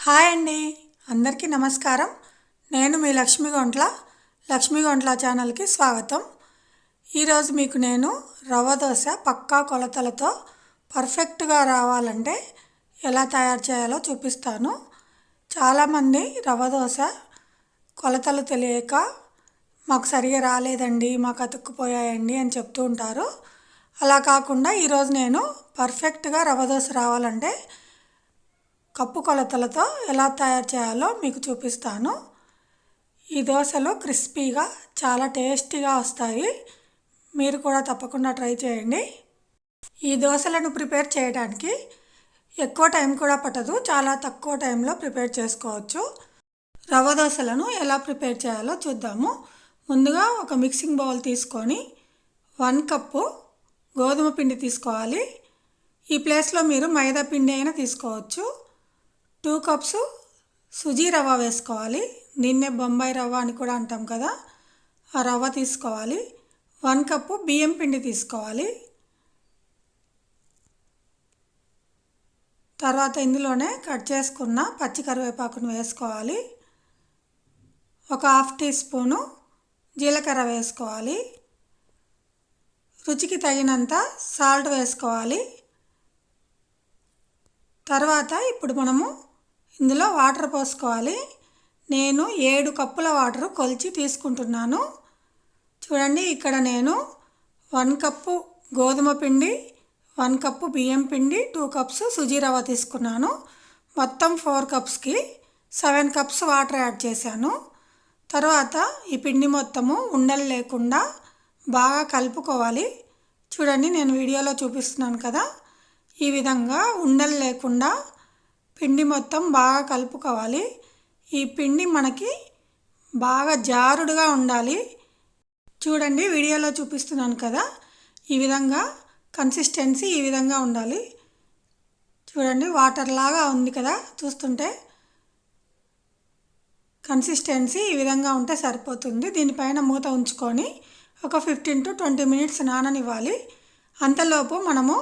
Hi అండి, అందరికీ నమస్కారం. నేను మీ లక్ష్మీ గొంట్ల ఛానల్కి స్వాగతం. ఈరోజు మీకు నేను రవ్వ దోశ పక్కా కొలతలతో పర్ఫెక్ట్గా రావాలంటే ఎలా తయారు చేయాలో చూపిస్తాను. చాలామంది రవ్వ దోశ కొలతలు తెలియక మాకు సరిగా రాలేదండి, మాకు అతుక్కుపోయాయండి అని చెప్తూ ఉంటారు. అలా కాకుండా ఈరోజు నేను పర్ఫెక్ట్గా రవ్వ దోశ రావాలంటే కప్పు కొలతలతో ఎలా తయారు చేయాలో మీకు చూపిస్తాను. ఈ దోశలు క్రిస్పీగా చాలా టేస్టీగా వస్తాయి. మీరు కూడా తప్పకుండా ట్రై చేయండి. ఈ దోశలను ప్రిపేర్ చేయడానికి ఎక్కువ టైం కూడా పట్టదు, చాలా తక్కువ టైంలో ప్రిపేర్ చేసుకోవచ్చు. రవ్వ దోశలను ఎలా ప్రిపేర్ చేయాలో చూద్దాము. ముందుగా ఒక మిక్సింగ్ బౌల్ తీసుకొని 1 కప్పు గోధుమ పిండి తీసుకోవాలి. ఈ ప్లేస్లో మీరు మైదా పిండి అయినా తీసుకోవచ్చు. 2 కప్స్ సుజీ రవ్వ వేసుకోవాలి. దీన్నే బొంబాయి రవ్వ అని కూడా అంటాం కదా, ఆ రవ్వ తీసుకోవాలి. 1 కప్పు బియ్యం పిండి తీసుకోవాలి. తర్వాత ఇందులోనే కట్ చేసుకున్న పచ్చి కరివేపాకును వేసుకోవాలి. ఒక 1/2 టీ స్పూను జీలకర్ర వేసుకోవాలి. రుచికి తగినంత సాల్ట్ వేసుకోవాలి. తర్వాత ఇప్పుడు మనము ఇందులో వాటర్ పోసుకోవాలి. నేను 7 కప్పుల వాటర్ కొలిచి తీసుకుంటున్నాను. చూడండి, ఇక్కడ నేను 1 కప్పు గోధుమ పిండి, 1 కప్పు బియ్యం పిండి, 2 కప్స్ సుజీ రవ్వ తీసుకున్నాను. మొత్తం 4 కప్స్కి 7 కప్స్ వాటర్ యాడ్ చేశాను. తర్వాత ఈ పిండి మొత్తము ఉండలు లేకుండా బాగా కలుపుకోవాలి. చూడండి, నేను వీడియోలో చూపిస్తున్నాను కదా, ఈ విధంగా ఉండలు లేకుండా పిండి మొత్తం బాగా కలుపుకోవాలి. ఈ పిండి మనకి బాగా జారుడుగా ఉండాలి. చూడండి, వీడియోలో చూపిస్తున్నాను కదా, ఈ విధంగా కన్సిస్టెన్సీ ఈ విధంగా ఉండాలి. చూడండి, వాటర్ లాగా ఉంది కదా, చూస్తుంటే కన్సిస్టెన్సీ ఈ విధంగా ఉంటే సరిపోతుంది. దీనిపైన మూత ఉంచుకొని ఒక 15 to 20 మినిట్స్ నాననివ్వాలి. అంతలోపు మనము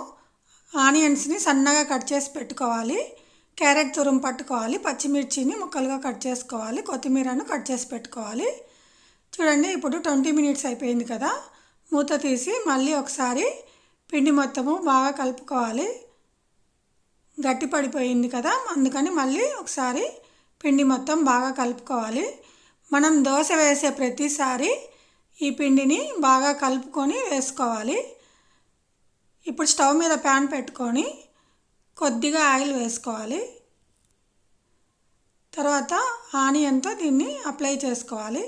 ఆనియన్స్ని సన్నగా కట్ చేసి పెట్టుకోవాలి. క్యారెట్ తురుము పట్టుకోవాలి. పచ్చిమిర్చిని ముక్కలుగా కట్ చేసుకోవాలి. కొత్తిమీరను కట్ చేసి పెట్టుకోవాలి. చూడండి, ఇప్పుడు 20 మినిట్స్ అయిపోయింది కదా, మూత తీసి మళ్ళీ ఒకసారి పిండి మొత్తము బాగా కలుపుకోవాలి. గట్టి పడిపోయింది కదా, అందుకని మళ్ళీ ఒకసారి పిండి మొత్తం బాగా కలుపుకోవాలి. మనం దోశ వేసే ప్రతిసారి ఈ పిండిని బాగా కలుపుకొని వేసుకోవాలి. ఇప్పుడు స్టవ్ మీద ప్యాన్ పెట్టుకొని కొద్దిగా ఆయిల్ వేసుకోవాలి. తర్వాత ఆనియన్తో దీన్ని అప్లై చేసుకోవాలి.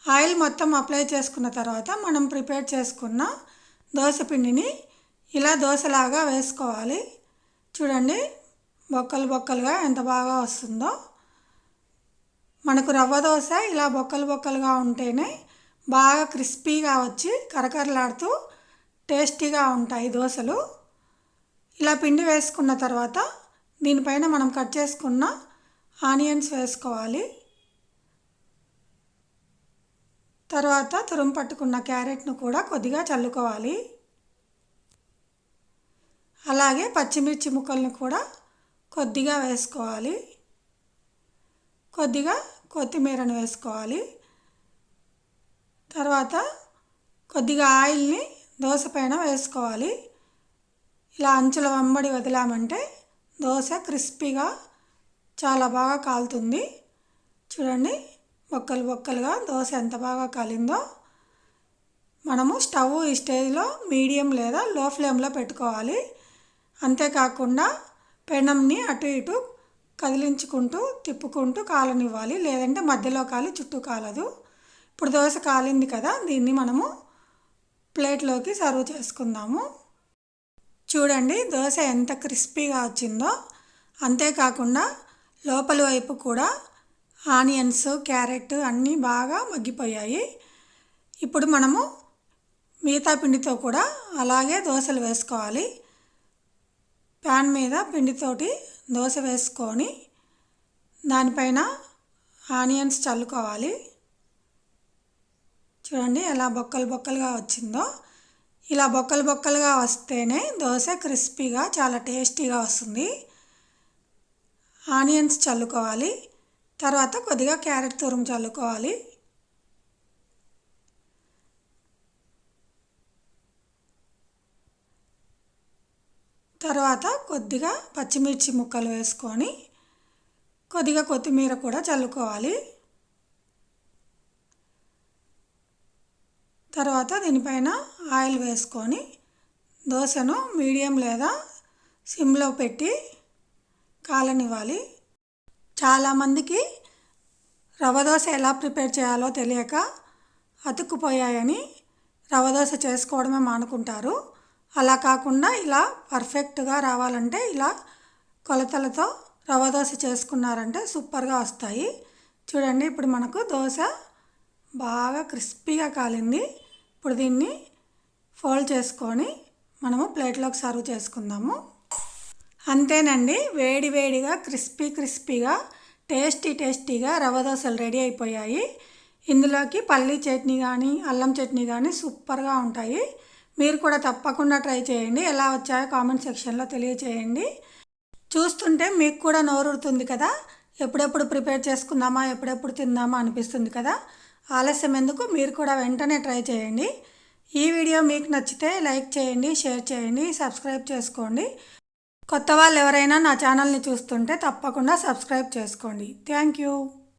ఆయిల్ మొత్తం అప్లై చేసుకున్న తర్వాత మనం ప్రిపేర్ చేసుకున్న దోశ పిండిని ఇలా దోశలాగా వేసుకోవాలి. చూడండి, బొక్కలు బొక్కలుగా ఎంత బాగా వస్తుందో. మనకు రవ్వ దోశ ఇలా బొక్కలు బొక్కలుగా ఉంటేనే బాగా క్రిస్పీగా వచ్చి కరకరలాడుతూ టేస్టీగా ఉంటాయి దోశలు. ఇలా పిండి వేసుకున్న తర్వాత దీనిపైన మనం కట్ చేసుకున్న ఆనియన్స్ వేసుకోవాలి. తర్వాత తురుము పట్టుకున్న క్యారెట్ను కూడా కొద్దిగా చల్లుకోవాలి. అలాగే పచ్చిమిర్చి ముక్కల్ని కూడా కొద్దిగా వేసుకోవాలి. కొద్దిగా కొత్తిమీరను వేసుకోవాలి. తర్వాత కొద్దిగా ఆయిల్ని దోశ పైన వేసుకోవాలి. ఇలా అంచుల వెంబడి వదిలామంటే దోశ క్రిస్పీగా చాలా బాగా కాలుతుంది. చూడండి, బొక్కలు బొక్కలుగా దోశ ఎంత బాగా కాలిందో. మనము స్టవ్ ఈ స్టేజ్లో మీడియం లేదా లో ఫ్లేమ్లో పెట్టుకోవాలి. అంతేకాకుండా పెనంని అటు ఇటు కదిలించుకుంటూ తిప్పుకుంటూ కాలనివ్వాలి, లేదంటే మధ్యలో కాలి చుట్టూ కాలదు. ఇప్పుడు దోశ కాలింది కదా, దీన్ని మనము ప్లేట్లోకి సర్వ్ చేసుకుందాము. చూడండి, దోశ ఎంత క్రిస్పీగా వచ్చిందో. అంతేకాకుండా లోపల వైపు కూడా ఆనియన్స్, క్యారెట్ అన్నీ బాగా మగ్గిపోయాయి. ఇప్పుడు మనము మిగతా పిండితో కూడా అలాగే దోశలు వేసుకోవాలి. ప్యాన్ మీద పిండితోటి దోశ వేసుకొని దానిపైన ఆనియన్స్ చల్లుకోవాలి. చూడండి, ఎలా బొక్కలు బొక్కలుగా వచ్చిందో. ఇలా బొక్కలు బొక్కలుగా వస్తేనే దోశ క్రిస్పీగా చాలా టేస్టీగా వస్తుంది. ఆనియన్స్ చల్లుకోవాలి. తర్వాత కొద్దిగా క్యారెట్ తురుము చల్లుకోవాలి. తర్వాత కొద్దిగా పచ్చిమిర్చి ముక్కలు వేసుకొని కొద్దిగా కొత్తిమీర కూడా చల్లుకోవాలి. తర్వాత దీనిపైన ఆయిల్ వేసుకొని దోశను మీడియం లేదా సిమ్లో పెట్టి కాలనివ్వాలి. చాలామందికి రవ్వ దోశ ఎలా ప్రిపేర్ చేయాలో తెలియక అతుక్కుపోయాయని రవ్వ దోశ చేసుకోవడమే మానుకుంటారు. అలా కాకుండా ఇలా పర్ఫెక్ట్గా రావాలంటే ఇలా కొలతలతో రవ్వ దోశ చేసుకున్నారంటే సూపర్గా వస్తాయి. చూడండి, ఇప్పుడు మనకు దోశ బాగా క్రిస్పీగా కాలింది. ఇప్పుడు దీన్ని ఫోల్డ్ చేసుకొని మనము ప్లేట్లోకి సర్వ్ చేసుకుందాము. అంతేనండి, వేడి వేడిగా క్రిస్పీగా టేస్టీగా రవ్వ దోశలు రెడీ అయిపోయాయి. ఇందులోకి పల్లీ చట్నీ కానీ అల్లం చట్నీ కానీ సూపర్గా ఉంటాయి. మీరు కూడా తప్పకుండా ట్రై చేయండి. ఎలా వచ్చాయో కామెంట్ సెక్షన్లో తెలియచేయండి. చూస్తుంటే మీకు కూడా నోరూరుతుంది కదా, ఎప్పుడెప్పుడు ప్రిపేర్ చేసుకుందామా, ఎప్పుడెప్పుడు తిందామా అనిపిస్తుంది కదా. ఆలస్యం ఎందుకు, మీరు కూడా వెంటనే ట్రై చేయండి. ఈ వీడియో మీకు నచ్చితే లైక్ చేయండి, షేర్ చేయండి, సబ్స్క్రైబ్ చేసుకోండి. కొత్త వాళ్ళు ఎవరైనా నా ఛానల్ని చూస్తుంటే తప్పకుండా సబ్స్క్రైబ్ చేసుకోండి. Thank you.